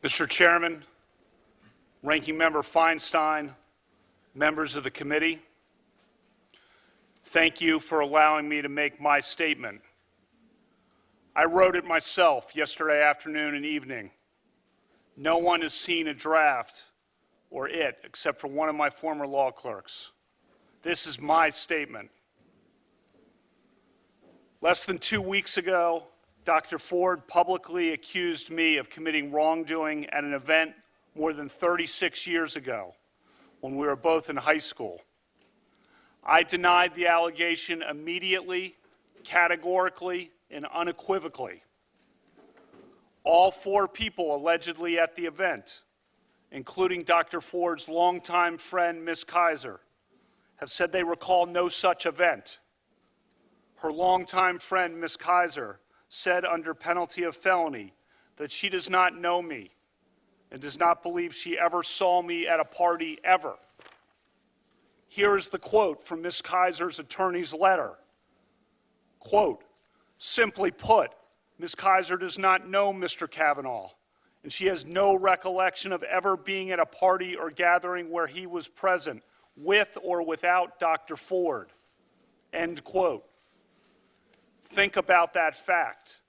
Mr. Chairman, Ranking Member Feinstein, members of the committee, thank you for allowing me to make my statement. I wrote it myself yesterday afternoon and evening. No one has seen a draft or it except for one of my former law clerks. This is my statement. Less than 2 weeks ago, Dr. Ford publicly accused me of committing wrongdoing at an event more than 36 years ago when we were both in high school. I denied the allegation immediately, categorically, and unequivocally. All 4 people allegedly at the event, including Dr. Ford's longtime friend, Ms. Kaiser, have said they recall no such event. Her longtime friend, Ms. Kaiser, said under penalty of felony that she does not know me and does not believe she ever saw me at a party ever. Here is the quote from Ms. Kaiser's attorney's letter. Quote, simply put, Ms. Kaiser does not know Mr. Kavanaugh, and she has no recollection of ever being at a party or gathering where he was present, with or without Dr. Ford. End quote. Think about that fact.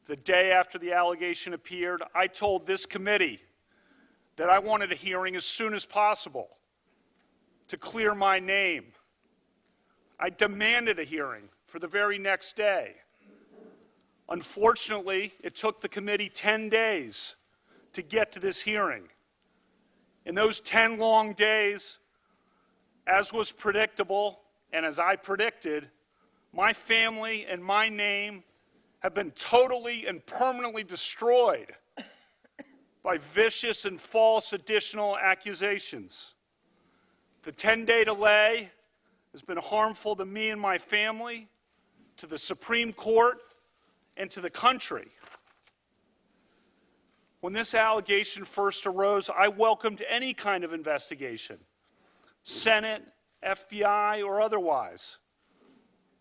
The day after the allegation appeared, I told this committee that I wanted a hearing as soon as possible to clear my name. I demanded a hearing for the very next day. Unfortunately, it took the committee 10 days to get to this hearing. In those 10 long days, as was predictable, and as I predicted, my family and my name have been totally and permanently destroyed by vicious and false additional accusations. The 10-day delay has been harmful to me and my family, to the Supreme Court, and to the country. When this allegation first arose, I welcomed any kind of investigation, Senate, FBI, or otherwise.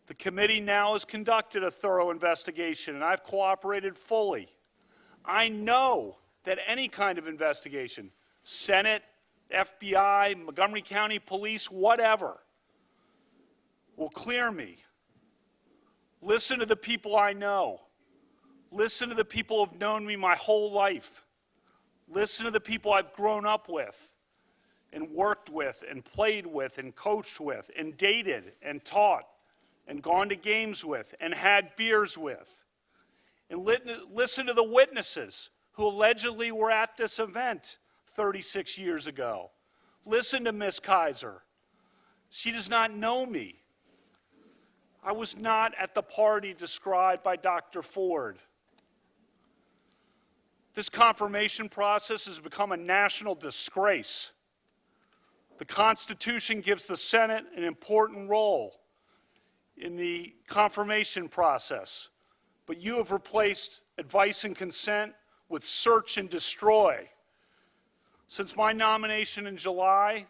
The committee now has conducted a thorough investigation, and I've cooperated fully. I know that any kind of investigation, Senate, FBI, Montgomery County Police, whatever, will clear me. Listen to the people I know. Listen to the people who have known me my whole life. Listen to the people I've grown up with and worked with and played with and coached with and dated and taught and gone to games with and had beers with. And listen to the witnesses who allegedly were at this event 36 years ago. Listen to Ms. Kaiser. She does not know me. I was not at the party described by Dr. Ford. This confirmation process has become a national disgrace. The Constitution gives the Senate an important role in the confirmation process, but you have replaced advice and consent with search and destroy. Since my nomination in July,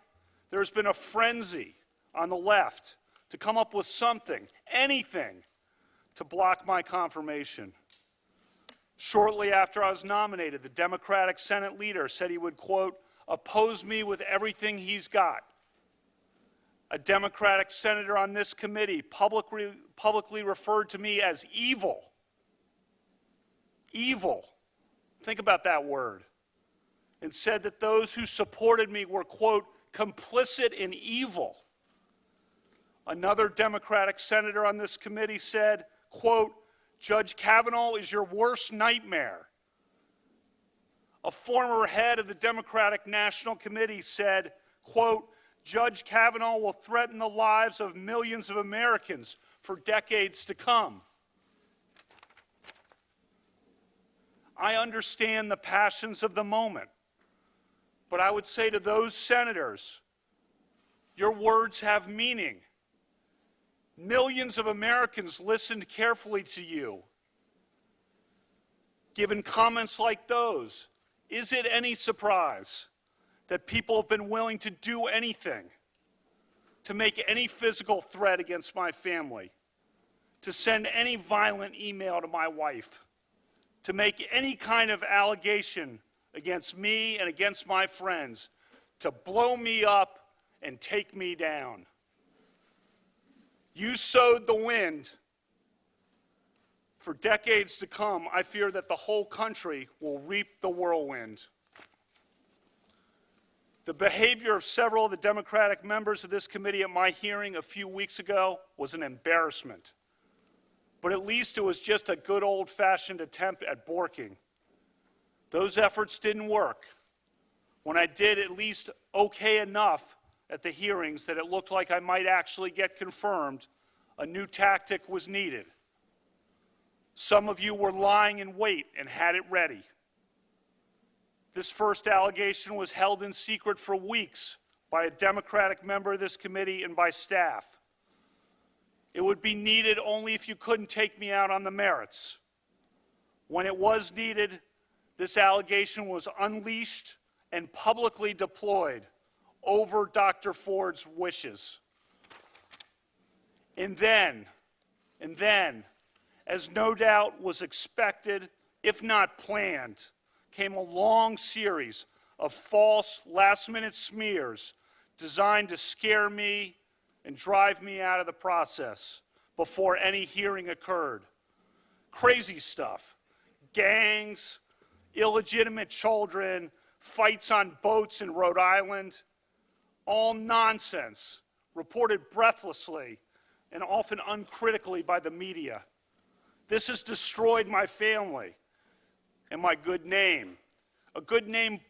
there's been a frenzy on the left to come up with something, anything, to block my confirmation. Shortly after I was nominated, the Democratic Senate leader said he would, quote, oppose me with everything he's got. A Democratic senator on this committee publicly referred to me as evil. Evil. Think about that word. And said that those who supported me were, quote, complicit in evil. Another Democratic senator on this committee said, quote, Judge Kavanaugh is your worst nightmare. A former head of the Democratic National Committee said, quote, Judge Kavanaugh will threaten the lives of millions of Americans for decades to come. I understand the passions of the moment, but I would say to those senators, your words have meaning. Millions of Americans listened carefully to you. Given comments like those, is it any surprise that people have been willing to do anything, to make any physical threat against my family, to send any violent email to my wife, to make any kind of allegation against me and against my friends, to blow me up and take me down. You sowed the wind. For decades to come, I fear that the whole country will reap the whirlwind. The behavior of several of the Democratic members of this committee at my hearing a few weeks ago was an embarrassment. But at least it was just a good old-fashioned attempt at borking. Those efforts didn't work. When I did at least okay enough at the hearings that it looked like I might actually get confirmed, a new tactic was needed. Some of you were lying in wait and had it ready. This first allegation was held in secret for weeks by a Democratic member of this committee and by staff. It would be needed only if you couldn't take me out on the merits. When it was needed, this allegation was unleashed and publicly deployed over Dr. Ford's wishes. And then, as no doubt was expected, if not planned, came a long series of false last-minute smears designed to scare me and drive me out of the process before any hearing occurred. Crazy stuff. Gangs, illegitimate children, fights on boats in Rhode Island. All nonsense, reported breathlessly and often uncritically by the media. This has destroyed my family and my good name. A good name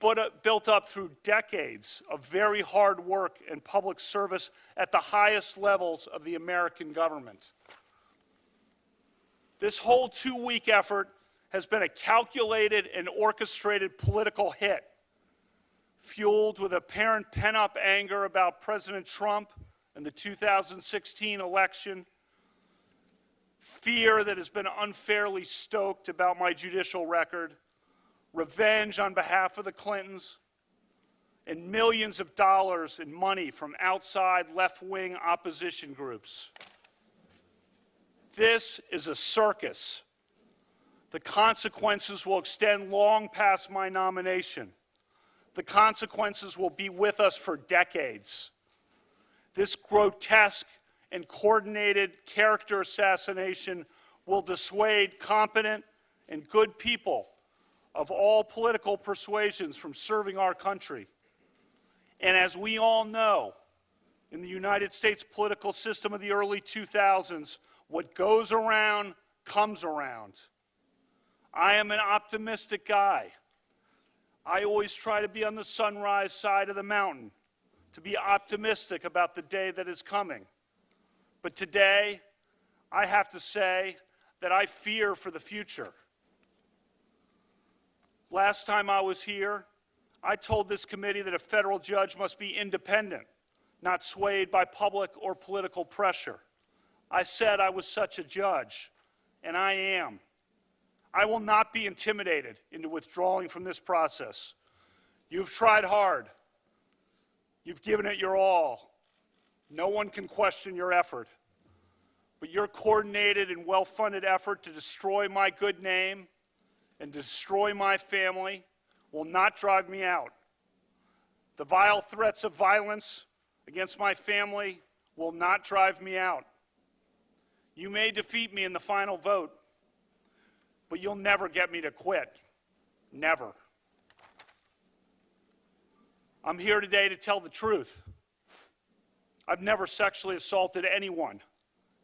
built up through decades of very hard work and public service at the highest levels of the American government. This whole two-week effort has been a calculated and orchestrated political hit, fueled with apparent pent-up anger about President Trump and the 2016 election, fear that has been unfairly stoked about my judicial record, revenge on behalf of the Clintons, and millions of dollars in money from outside left-wing opposition groups. This is a circus. The consequences will extend long past my nomination. The consequences will be with us for decades. This grotesque and coordinated character assassination will dissuade competent and good people of all political persuasions from serving our country. And as we all know, in the United States political system of the early 2000s, what goes around comes around. I am an optimistic guy. I always try to be on the sunrise side of the mountain, to be optimistic about the day that is coming. But today, I have to say that I fear for the future. Last time I was here, I told this committee that a federal judge must be independent, not swayed by public or political pressure. I said I was such a judge, and I am. I will not be intimidated into withdrawing from this process. You've tried hard. You've given it your all. No one can question your effort. But your coordinated and well-funded effort to destroy my good name and destroy my family will not drive me out. The vile threats of violence against my family will not drive me out. You may defeat me in the final vote, but you'll never get me to quit. Never. I'm here today to tell the truth. I've never sexually assaulted anyone.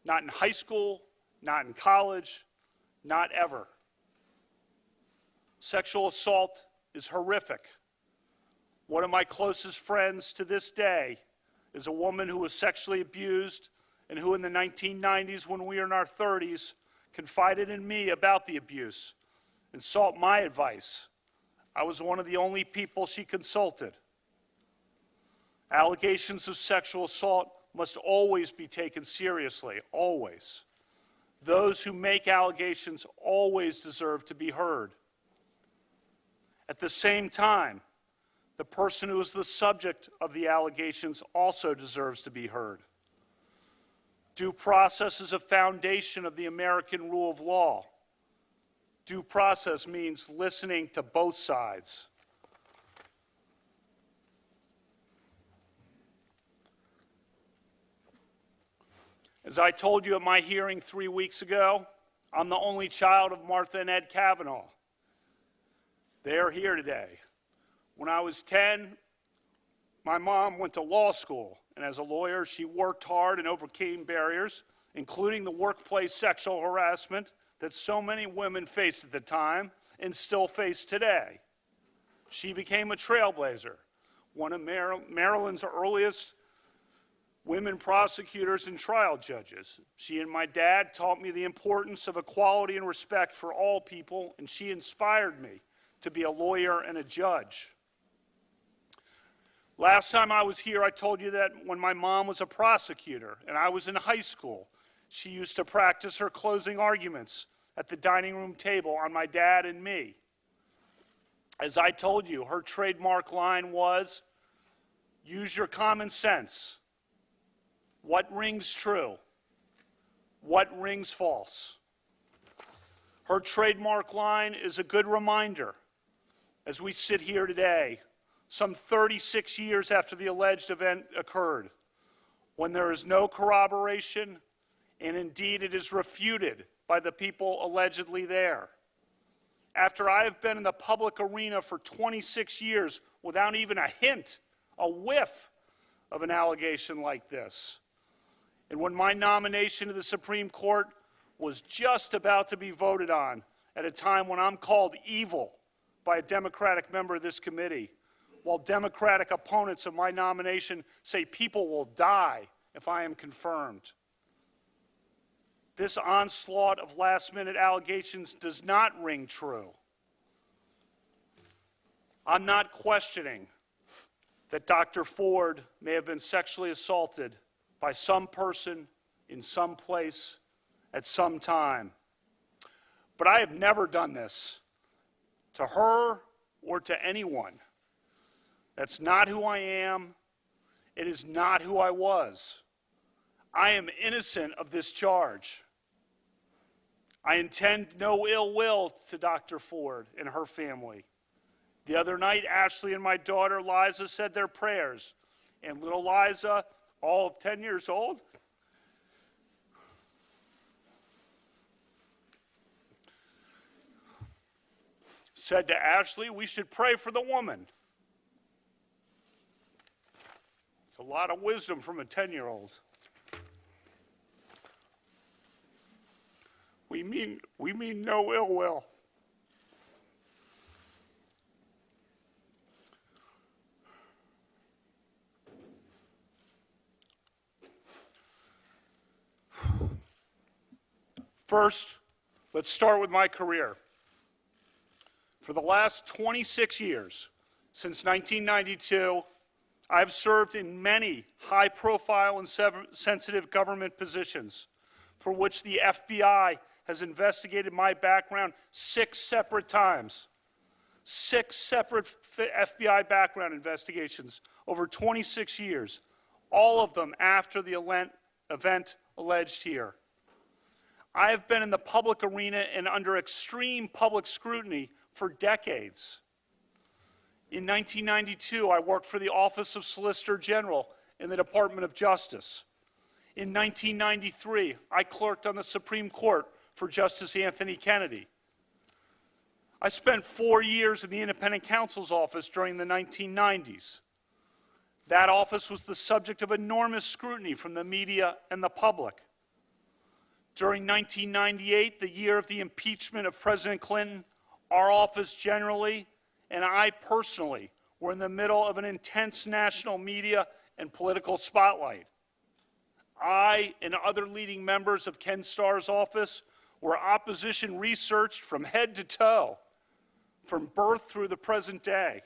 Not in high school, not in college, not ever. Sexual assault is horrific. One of my closest friends to this day is a woman who was sexually abused and who in the 1990s, when we were in our 30s, confided in me about the abuse and sought my advice. I was one of the only people she consulted. Allegations of sexual assault must always be taken seriously, always. Those who make allegations always deserve to be heard. At the same time, the person who is the subject of the allegations also deserves to be heard. Due process is a foundation of the American rule of law. Due process means listening to both sides. As I told you at my hearing 3 weeks ago, I'm the only child of Martha and Ed Kavanaugh. They are here today. When I was 10, my mom went to law school, and as a lawyer, she worked hard and overcame barriers, including the workplace sexual harassment that so many women faced at the time and still face today. She became a trailblazer, one of Maryland's earliest women prosecutors and trial judges. She and my dad taught me the importance of equality and respect for all people, and she inspired me to be a lawyer and a judge. Last time I was here, I told you that when my mom was a prosecutor and I was in high school, she used to practice her closing arguments at the dining room table on my dad and me. As I told you, her trademark line was, "Use your common sense. What rings true? What rings false?" Her trademark line is a good reminder as we sit here today, some 36 years after the alleged event occurred, when there is no corroboration, and indeed it is refuted by the people allegedly there. After I have been in the public arena for 26 years without even a hint, a whiff of an allegation like this, and when my nomination to the Supreme Court was just about to be voted on at a time when I'm called evil by a Democratic member of this committee, while Democratic opponents of my nomination say people will die if I am confirmed. This onslaught of last-minute allegations does not ring true. I'm not questioning that Dr. Ford may have been sexually assaulted by some person in some place at some time. But I have never done this to her or to anyone. That's not who I am. It is not who I was. I am innocent of this charge. I intend no ill will to Dr. Ford and her family. The other night, Ashley and my daughter Liza said their prayers, and little Liza, all of 10 years old, said to Ashley, "We should pray for the woman." It's a lot of wisdom from a 10-year-old. We mean no ill will. First, let's start with my career. For the last 26 years, since 1992, I've served in many high-profile and sensitive government positions for which the FBI has investigated my background 6 separate times. 6 separate FBI background investigations over 26 years, all of them after the event alleged here. I have been in the public arena and under extreme public scrutiny for decades. In 1992, I worked for the Office of Solicitor General in the Department of Justice. In 1993, I clerked on the Supreme Court for Justice Anthony Kennedy. I spent 4 years in the Independent Counsel's Office during the 1990s. That office was the subject of enormous scrutiny from the media and the public. During 1998, the year of the impeachment of President Clinton, our office generally, and I personally, were in the middle of an intense national media and political spotlight. I and other leading members of Ken Starr's office were opposition researched from head to toe, from birth through the present day.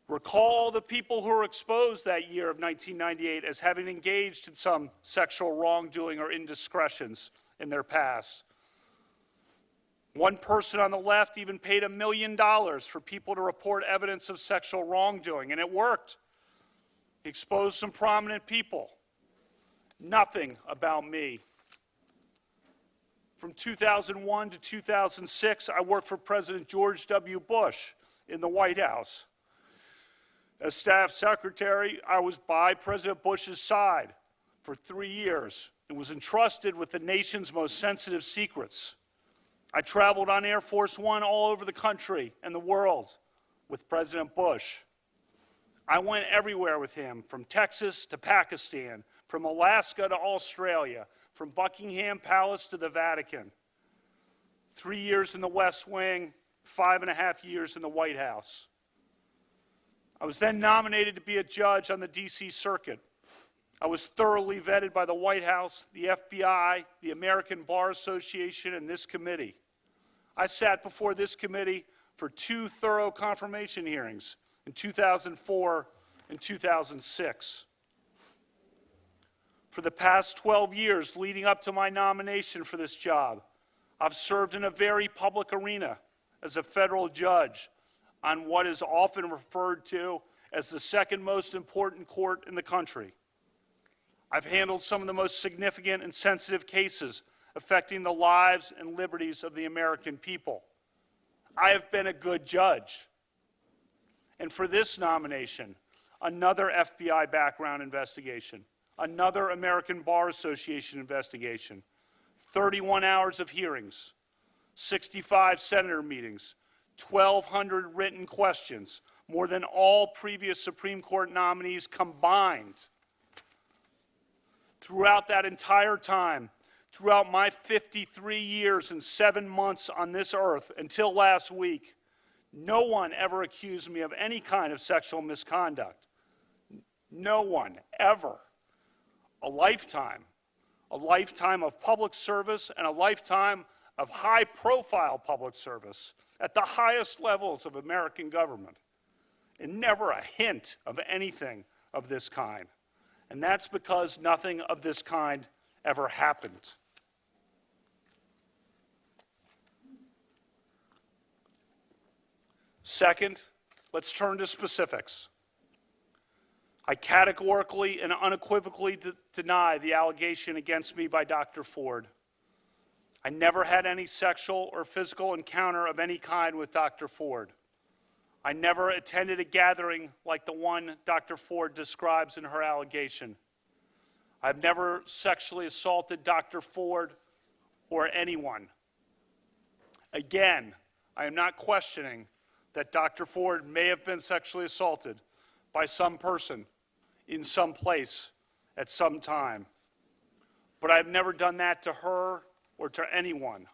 Recall the people who were exposed that year of 1998 as having engaged in some sexual wrongdoing or indiscretions in their past. One person on the left even paid $1 million for people to report evidence of sexual wrongdoing, and it worked. He exposed some prominent people. Nothing about me. From 2001 to 2006, I worked for President George W. Bush in the White House. As staff secretary, I was by President Bush's side for 3 years and was entrusted with the nation's most sensitive secrets. I traveled on Air Force One all over the country and the world with President Bush. I went everywhere with him, from Texas to Pakistan, from Alaska to Australia, from Buckingham Palace to the Vatican. 3 years in the West Wing, 5.5 years in the White House. I was then nominated to be a judge on the D.C. Circuit. I was thoroughly vetted by the White House, the FBI, the American Bar Association, and this committee. I sat before this committee for 2 thorough confirmation hearings in 2004 and 2006. For the past 12 years leading up to my nomination for this job, I've served in a very public arena as a federal judge on what is often referred to as the second most important court in the country. I've handled some of the most significant and sensitive cases affecting the lives and liberties of the American people. I have been a good judge. And for this nomination, another FBI background investigation, another American Bar Association investigation, 31 hours of hearings, 65 senator meetings, 1,200 written questions, more than all previous Supreme Court nominees combined. Throughout that entire time, throughout my 53 years and 7 months on this earth until last week, no one ever accused me of any kind of sexual misconduct. No one, ever. A lifetime of public service and a lifetime of high-profile public service at the highest levels of American government, and never a hint of anything of this kind. And that's because nothing of this kind ever happened. Second, let's turn to specifics. I categorically and unequivocally deny the allegation against me by Dr. Ford. I never had any sexual or physical encounter of any kind with Dr. Ford. I never attended a gathering like the one Dr. Ford describes in her allegation. I've never sexually assaulted Dr. Ford or anyone. Again, I am not questioning that Dr. Ford may have been sexually assaulted by some person in some place at some time. But I've never done that to her or to anyone.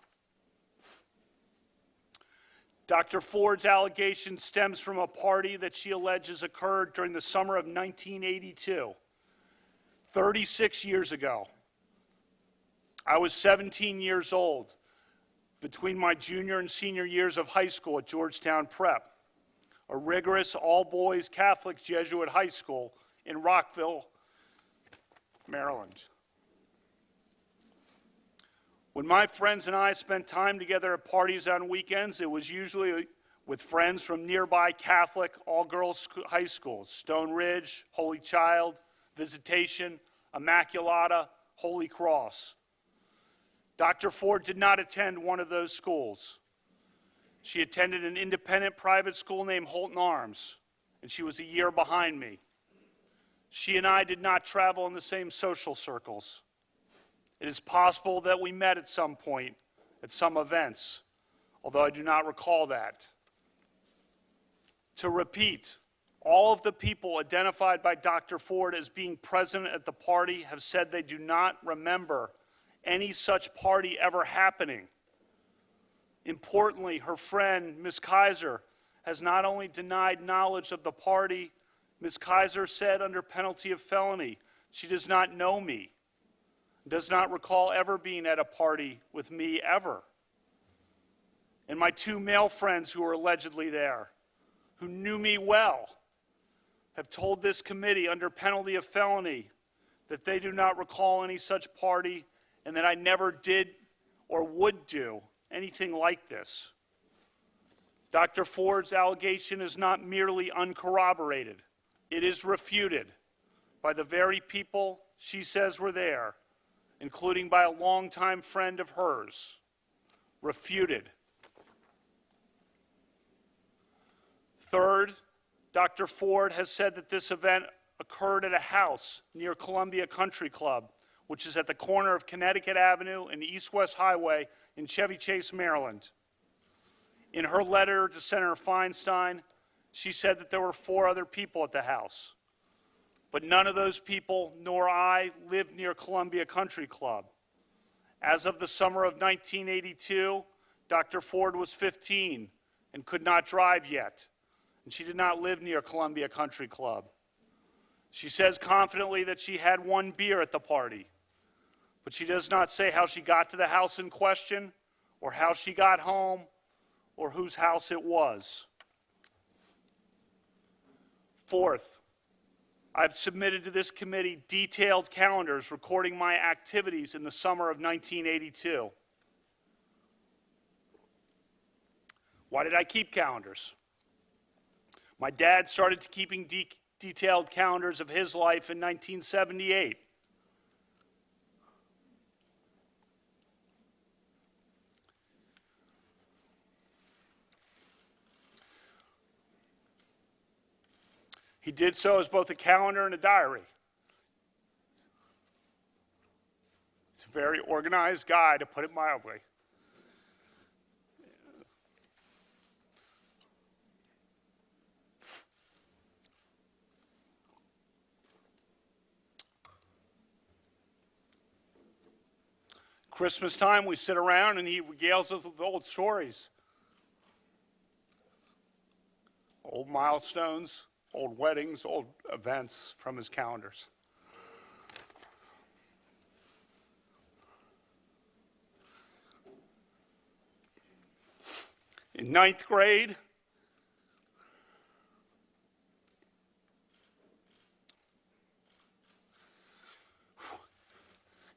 Dr. Ford's allegation stems from a party that she alleges occurred during the summer of 1982, 36 years ago. I was 17 years old between my junior and senior years of high school at Georgetown Prep, a rigorous all-boys Catholic Jesuit high school in Rockville, Maryland. When my friends and I spent time together at parties on weekends, it was usually with friends from nearby Catholic all-girls high schools, Stone Ridge, Holy Child, Visitation, Immaculata, Holy Cross. Dr. Ford did not attend one of those schools. She attended an independent private school named Holton Arms, and she was a year behind me. She and I did not travel in the same social circles. It is possible that we met at some point, at some events, although I do not recall that. To repeat, all of the people identified by Dr. Ford as being present at the party have said they do not remember any such party ever happening. Importantly, her friend, Ms. Kaiser, has not only denied knowledge of the party, Ms. Kaiser said under penalty of felony, she does not know me, does not recall ever being at a party with me ever. And my 2 male friends who were allegedly there, who knew me well, have told this committee under penalty of felony that they do not recall any such party and that I never did or would do anything like this. Dr. Ford's allegation is not merely uncorroborated. It is refuted by the very people she says were there including by a longtime friend of hers, refuted. Third, Dr. Ford has said that this event occurred at a house near Columbia Country Club, which is at the corner of Connecticut Avenue and East-West Highway in Chevy Chase, Maryland. In her letter to Senator Feinstein, she said that there were 4 other people at the house, but none of those people, nor I, lived near Columbia Country Club. As of the summer of 1982, Dr. Ford was 15 and could not drive yet, and she did not live near Columbia Country Club. She says confidently that she had 1 beer at the party, but she does not say how she got to the house in question, or how she got home, or whose house it was. Fourth, I've submitted to this committee detailed calendars recording my activities in the summer of 1982. Why did I keep calendars? My dad started keeping detailed calendars of his life in 1978. He did so as both a calendar and a diary. He's a very organized guy, to put it mildly. Christmas time, we sit around and he regales us with old stories. Old milestones, old weddings, old events from his calendars. In ninth grade,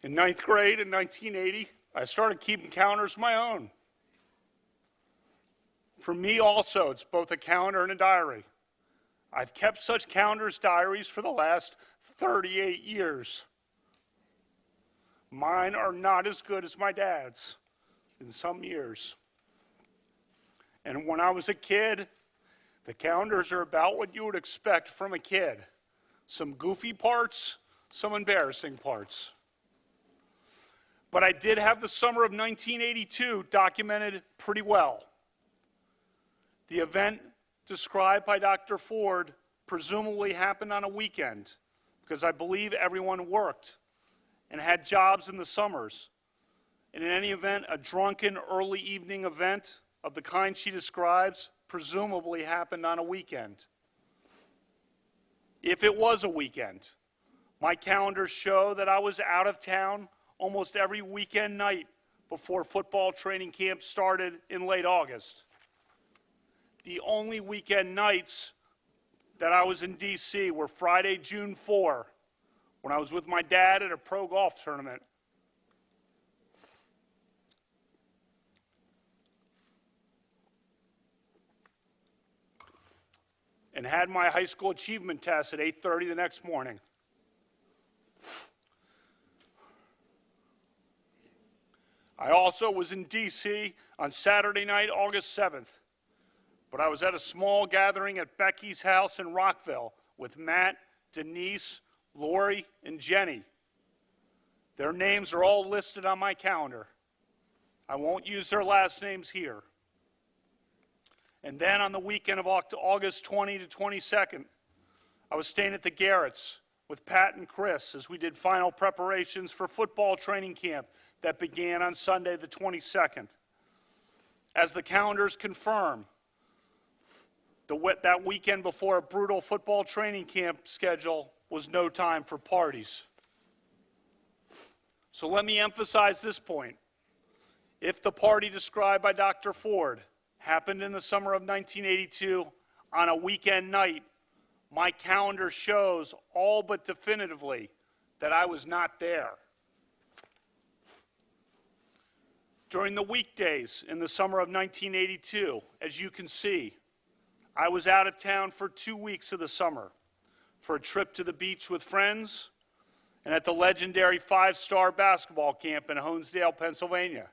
in 1980, I started keeping calendars of my own. For me also, it's both a calendar and a diary. I've kept such calendars, diaries for the last 38 years. Mine are not as good as my dad's in some years. And when I was a kid, the calendars are about what you would expect from a kid. Some goofy parts, some embarrassing parts. But I did have the summer of 1982 documented pretty well. The event described by Dr. Ford presumably happened on a weekend, because I believe everyone worked and had jobs in the summers. And in any event, a drunken early evening event of the kind she describes presumably happened on a weekend. If it was a weekend, my calendars show that I was out of town almost every weekend night before football training camp started in late August. The only weekend nights that I was in D.C. were Friday, June 4, when I was with my dad at a pro golf tournament. And had my high school achievement test at 8:30 the next morning. I also was in D.C. on Saturday night, August 7th. But I was at a small gathering at Becky's house in Rockville with Matt, Denise, Lori, and Jenny. Their names are all listed on my calendar. I won't use their last names here. And then on the weekend of August 20 to 22nd, I was staying at the Garretts with Pat and Chris as we did final preparations for football training camp that began on Sunday the 22nd. As the calendars confirm, that weekend before a brutal football training camp schedule was no time for parties. So let me emphasize this point. If the party described by Dr. Ford happened in the summer of 1982 on a weekend night, my calendar shows all but definitively that I was not there. During the weekdays in the summer of 1982, as you can see, I was out of town for 2 weeks of the summer for a trip to the beach with friends and at the legendary 5-star basketball camp in Honesdale, Pennsylvania.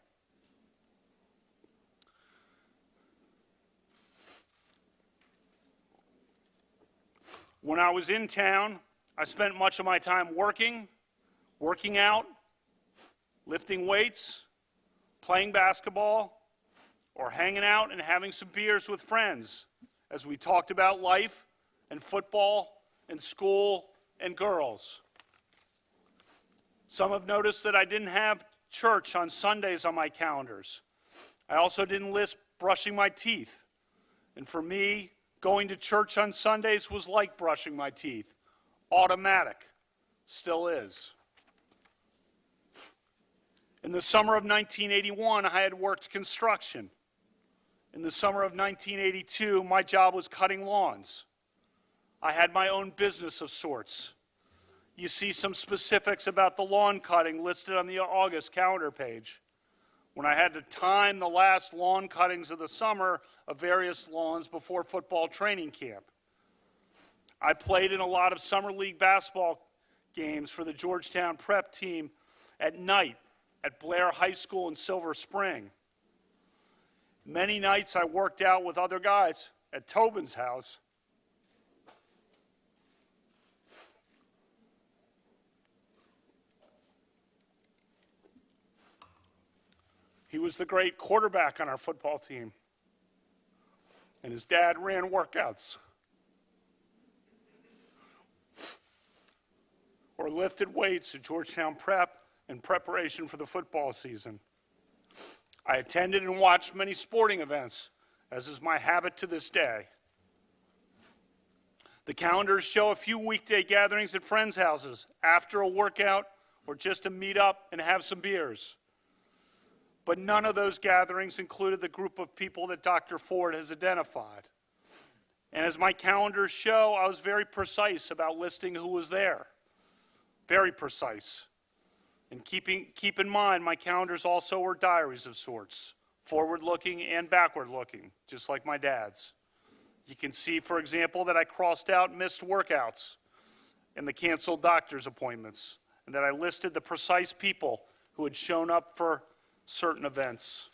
When I was in town, I spent much of my time working out, lifting weights, playing basketball, or hanging out and having some beers with friends as we talked about life and football and school and girls. Some have noticed that I didn't have church on Sundays on my calendars. I also didn't list brushing my teeth. And for me, going to church on Sundays was like brushing my teeth. Automatic. Still is. In the summer of 1981, I had worked construction. In the summer of 1982, my job was cutting lawns. I had my own business of sorts. You see some specifics about the lawn cutting listed on the August calendar page. When I had to time the last lawn cuttings of the summer of various lawns before football training camp. I played in a lot of summer league basketball games for the Georgetown prep team at night at Blair High School in Silver Spring. Many nights I worked out with other guys at Tobin's house. He was the great quarterback on our football team, and his dad ran workouts or lifted weights at Georgetown Prep in preparation for the football season. I attended and watched many sporting events, as is my habit to this day. The calendars show a few weekday gatherings at friends' houses after a workout or just to meet up and have some beers. But none of those gatherings included the group of people that Dr. Ford has identified. And as my calendars show, I was very precise about listing who was there. Very precise. And keep in mind, my calendars also were diaries of sorts, forward-looking and backward-looking, just like my dad's. You can see, for example, that I crossed out missed workouts and the canceled doctor's appointments, and that I listed the precise people who had shown up for certain events.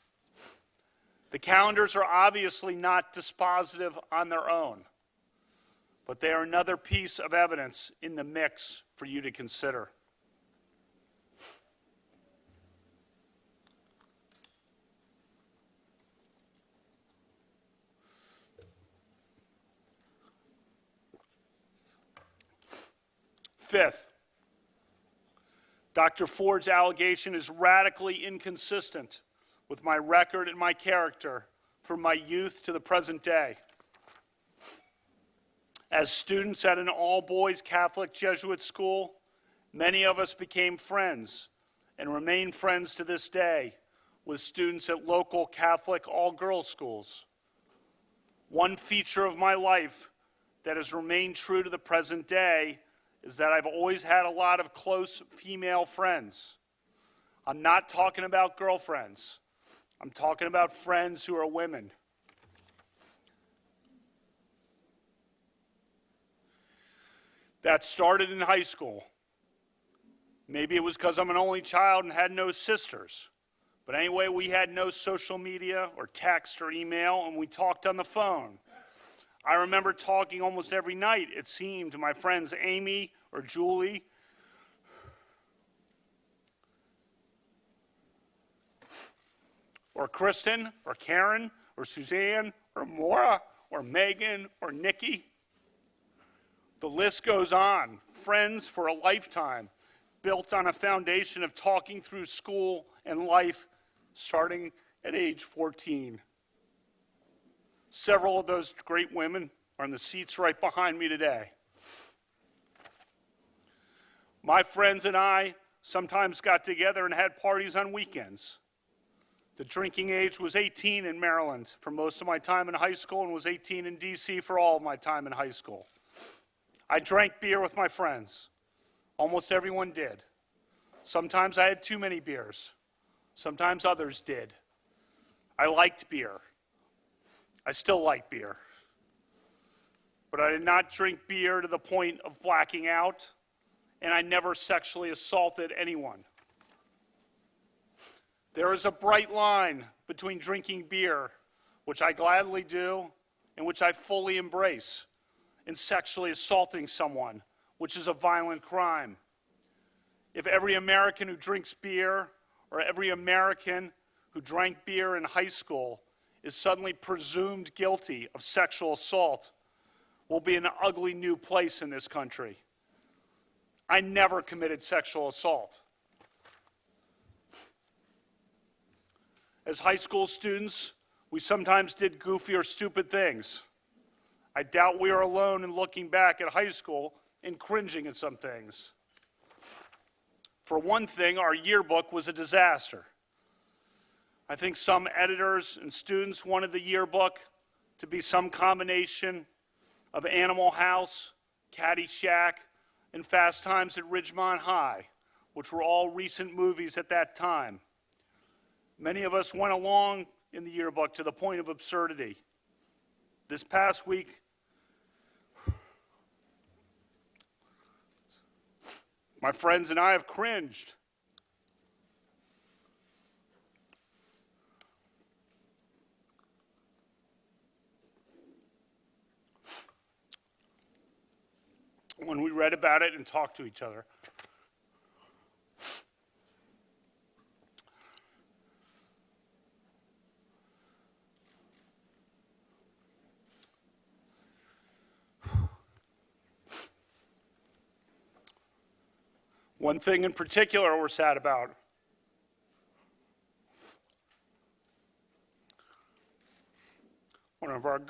The calendars are obviously not dispositive on their own, but they are another piece of evidence in the mix for you to consider. Fifth, Dr. Ford's allegation is radically inconsistent with my record and my character from my youth to the present day. As students at an all-boys Catholic Jesuit school, many of us became friends and remain friends to this day with students at local Catholic all-girls schools. One feature of my life that has remained true to the present day is that I've always had a lot of close female friends. I'm not talking about girlfriends. I'm talking about friends who are women. That started in high school. Maybe it was because I'm an only child and had no sisters. But anyway, we had no social media or text or email, and we talked on the phone. I remember talking almost every night, it seemed, to my friends Amy or Julie, or Kristen, or Karen, or Suzanne, or Maura, or Megan, or Nikki. The list goes on. Friends for a lifetime, built on a foundation of talking through school and life starting at age 14. Several of those great women are in the seats right behind me today. My friends and I sometimes got together and had parties on weekends. The drinking age was 18 in Maryland for most of my time in high school and was 18 in D.C. for all of my time in high school. I drank beer with my friends. Almost everyone did. Sometimes I had too many beers. Sometimes others did. I liked beer. I still like beer. But I did not drink beer to the point of blacking out, and I never sexually assaulted anyone. There is a bright line between drinking beer, which I gladly do and which I fully embrace, and sexually assaulting someone, which is a violent crime. If every American who drinks beer or every American who drank beer in high school is suddenly presumed guilty of sexual assault, we'll be in an ugly new place in this country. I never committed sexual assault. As high school students, we sometimes did goofy or stupid things. I doubt we are alone in looking back at high school and cringing at some things. For one thing, our yearbook was a disaster. I think some editors and students wanted the yearbook to be some combination of Animal House, Caddyshack, and Fast Times at Ridgemont High, which were all recent movies at that time. Many of us went along in the yearbook to the point of absurdity. This past week, my friends and I have cringed. When we read about it and talked to each other. One thing in particular we're sad about. One of our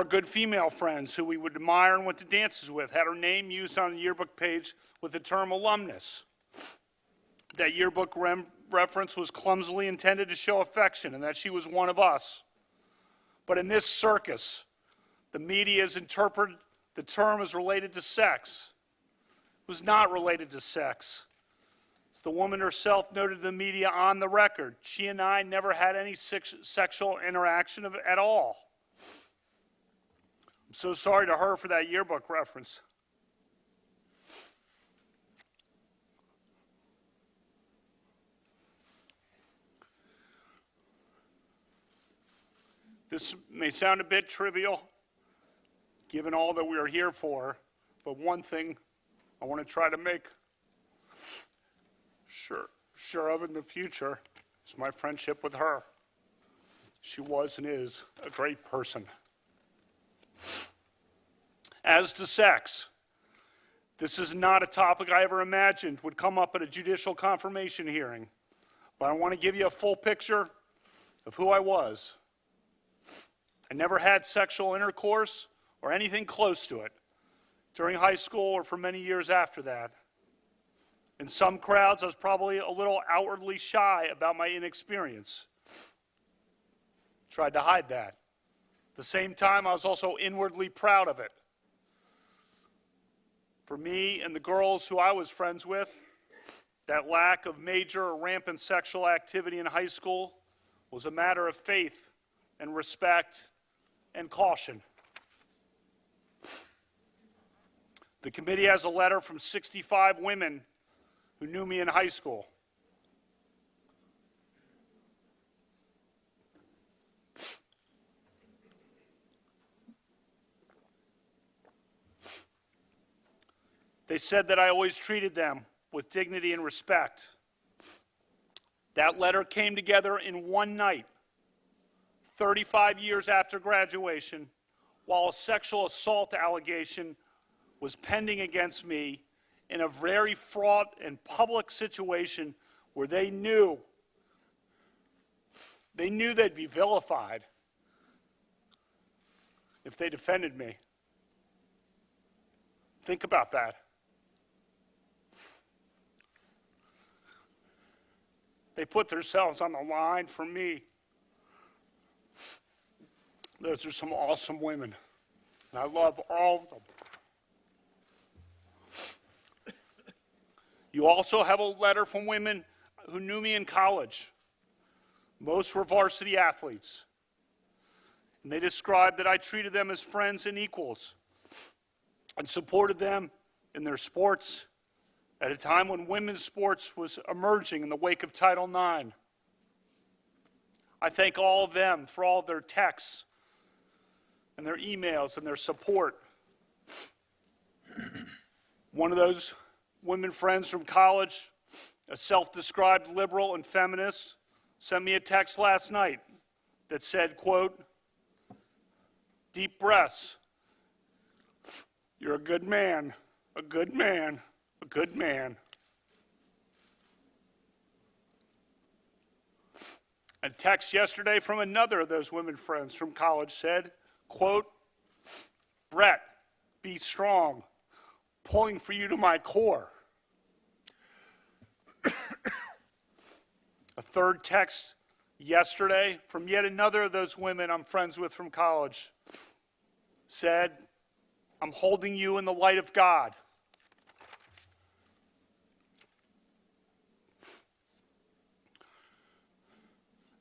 good female friends who we would admire and went to dances with had her name used on the yearbook page with the term alumnus. That yearbook reference was clumsily intended to show affection and that she was one of us. But in this circus, the media has interpreted the term as related to sex. It was not related to sex. As the woman herself noted to the media on the record, she and I never had any sexual interaction at all. I'm so sorry to her for that yearbook reference. This may sound a bit trivial, given all that we are here for, but one thing I want to try to make sure of in the future is my friendship with her. She was and is a great person. As to sex, this is not a topic I ever imagined would come up at a judicial confirmation hearing, but I want to give you a full picture of who I was. I never had sexual intercourse or anything close to it during high school or for many years after that. In some crowds, I was probably a little outwardly shy about my inexperience. Tried to hide that. At the same time, I was also inwardly proud of it. For me and the girls who I was friends with, that lack of major or rampant sexual activity in high school was a matter of faith and respect and caution. The committee has a letter from 65 women who knew me in high school. They said that I always treated them with dignity and respect. That letter came together in one night, 35 years after graduation, while a sexual assault allegation was pending against me in a very fraught and public situation where they knew they'd be vilified if they defended me. Think about that. They put themselves on the line for me. Those are some awesome women, and I love all of them. You also have a letter from women who knew me in college. Most were varsity athletes. And they described that I treated them as friends and equals and supported them in their sports at a time when women's sports was emerging in the wake of Title IX. I thank all of them for all of their texts and their emails and their support. One of those women friends from college, a self-described liberal and feminist, sent me a text last night that said, quote, "Deep breaths. You're a good man, a good man, a good man." A text yesterday from another of those women friends from college said, quote, "Brett, be strong, pulling for you to my core." A third text yesterday from yet another of those women I'm friends with from college said, "I'm holding you in the light of God."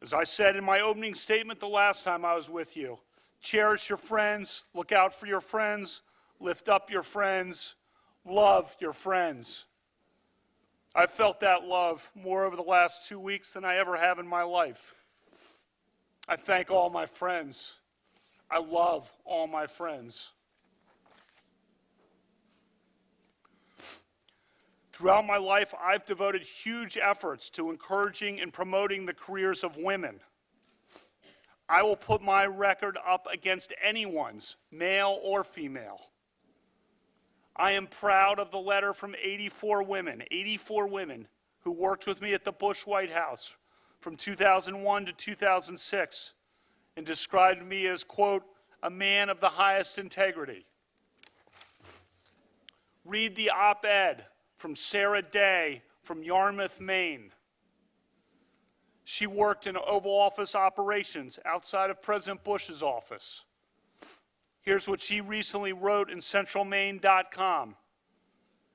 As I said in my opening statement the last time I was with you, cherish your friends, look out for your friends, lift up your friends, love your friends. I've felt that love more over the last 2 weeks than I ever have in my life. I thank all my friends. I love all my friends. Throughout my life, I've devoted huge efforts to encouraging and promoting the careers of women. I will put my record up against anyone's, male or female. I am proud of the letter from 84 women who worked with me at the Bush White House from 2001 to 2006 and described me as, quote, "a man of the highest integrity." Read the op-ed from Sarah Day from Yarmouth, Maine. She worked in Oval Office operations outside of President Bush's office. Here's what she recently wrote in centralmaine.com.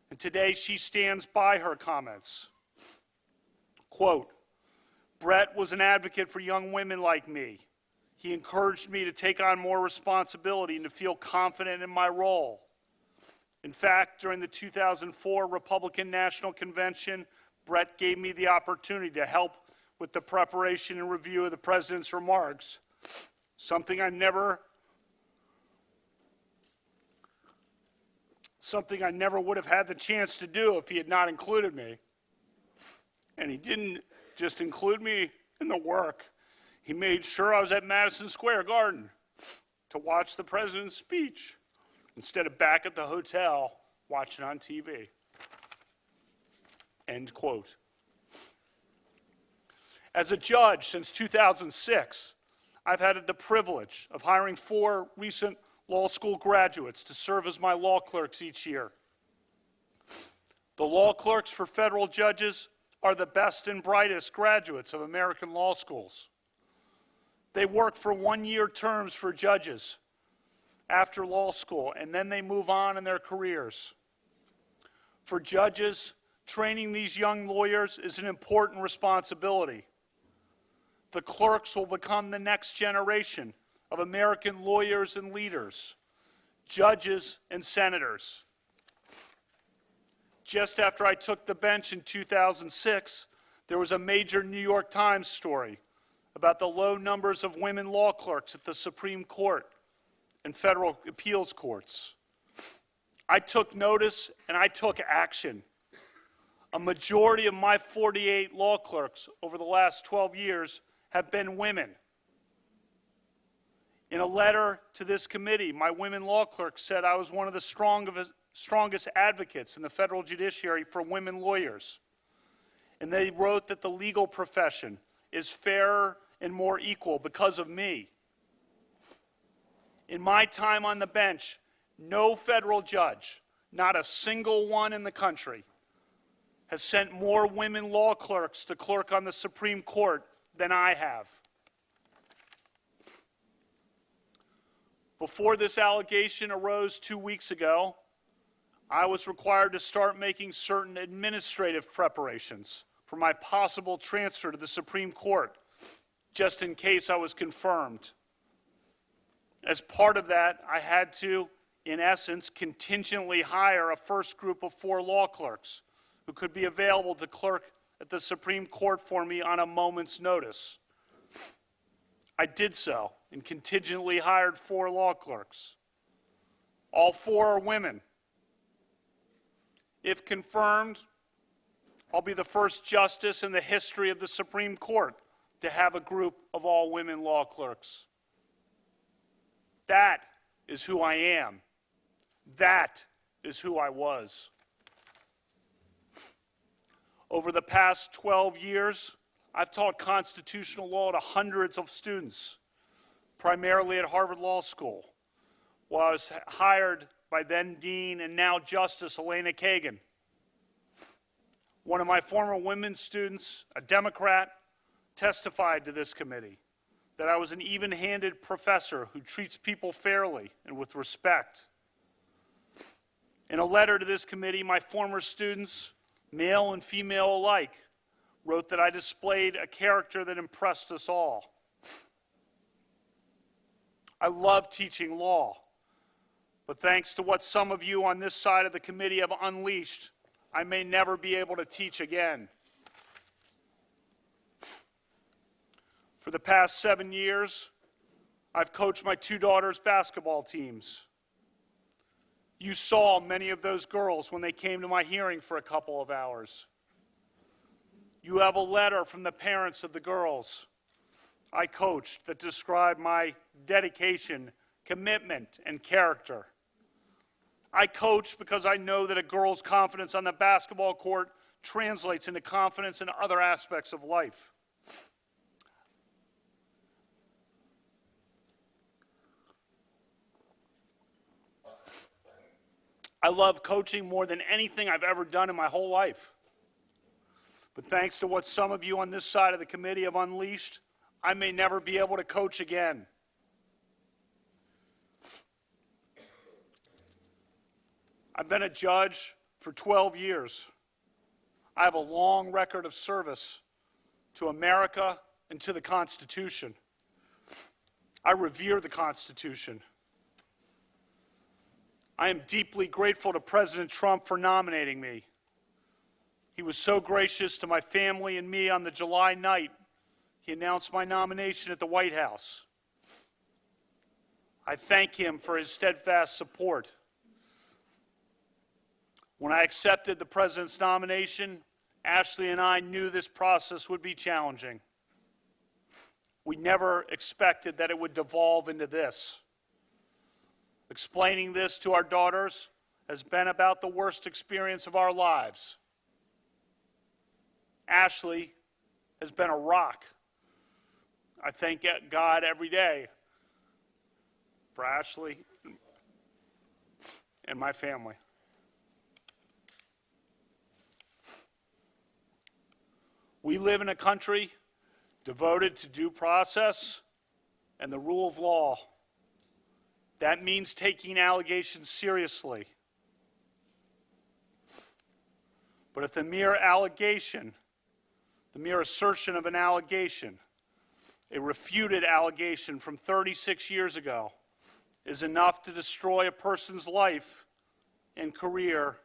And today she stands by her comments. Quote, "Brett was an advocate for young women like me. He encouraged me to take on more responsibility and to feel confident in my role. In fact, during the 2004 Republican National Convention, Brett gave me the opportunity to help with the preparation and review of the president's remarks, something I never would have had the chance to do if he had not included me. And he didn't just include me in the work. He made sure I was at Madison Square Garden to watch the president's speech instead of back at the hotel watching on TV." End quote. As a judge since 2006, I've had the privilege of hiring 4 recent law school graduates to serve as my law clerks each year. The law clerks for federal judges are the best and brightest graduates of American law schools. They work for 1-year terms for judges after law school, and then they move on in their careers. For judges, training these young lawyers is an important responsibility. The clerks will become the next generation of American lawyers and leaders, judges and senators. Just after I took the bench in 2006, there was a major New York Times story about the low numbers of women law clerks at the Supreme Court and federal appeals courts. I took notice and I took action. A majority of my 48 law clerks over the last 12 years have been women. In a letter to this committee, my women law clerks said I was one of the strongest advocates in the federal judiciary for women lawyers. And they wrote that the legal profession is fairer and more equal because of me. In my time on the bench, no federal judge, not a single one in the country, has sent more women law clerks to clerk on the Supreme Court than I have. Before this allegation arose 2 weeks ago, I was required to start making certain administrative preparations for my possible transfer to the Supreme Court, just in case I was confirmed. As part of that, I had to, in essence, contingently hire a first group of 4 law clerks who could be available to clerk at the Supreme Court for me on a moment's notice. I did so and contingently hired 4 law clerks. All 4 are women. If confirmed, I'll be the first justice in the history of the Supreme Court to have a group of all women law clerks. That is who I am. That is who I was. Over the past 12 years, I've taught constitutional law to hundreds of students, primarily at Harvard Law School, while I was hired by then Dean and now Justice Elena Kagan. One of my former women's students, a Democrat, testified to this committee that I was an even-handed professor who treats people fairly and with respect. In a letter to this committee, my former students, male and female alike, wrote that I displayed a character that impressed us all. I love teaching law, but thanks to what some of you on this side of the committee have unleashed, I may never be able to teach again. For the past 7 years, I've coached my 2 daughters' basketball teams. You saw many of those girls when they came to my hearing for a couple of hours. You have a letter from the parents of the girls I coached that described my dedication, commitment, and character. I coach because I know that a girl's confidence on the basketball court translates into confidence in other aspects of life. I love coaching more than anything I've ever done in my whole life. But thanks to what some of you on this side of the committee have unleashed, I may never be able to coach again. I've been a judge for 12 years. I have a long record of service to America and to the Constitution. I revere the Constitution. I am deeply grateful to President Trump for nominating me. He was so gracious to my family and me on the July night he announced my nomination at the White House. I thank him for his steadfast support. When I accepted the President's nomination, Ashley and I knew this process would be challenging. We never expected that it would devolve into this. Explaining this to our daughters has been about the worst experience of our lives. Ashley has been a rock. I thank God every day for Ashley and my family. We live in a country devoted to due process and the rule of law. That means taking allegations seriously. But if the mere allegation, the mere assertion of an allegation, a refuted allegation from 36 years ago, is enough to destroy a person's life and career,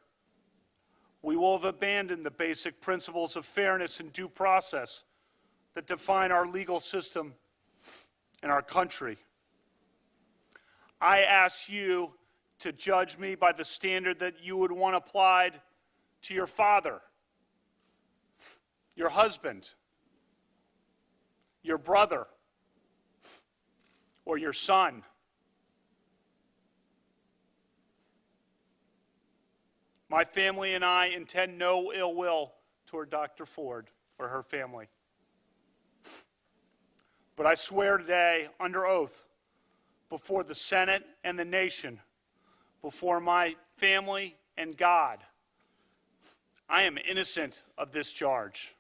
we will have abandoned the basic principles of fairness and due process that define our legal system and our country. I ask you to judge me by the standard that you would want applied to your father, your husband, your brother, or your son. My family and I intend no ill will toward Dr. Ford or her family. But I swear today, under oath, before the Senate and the nation, before my family and God, I am innocent of this charge.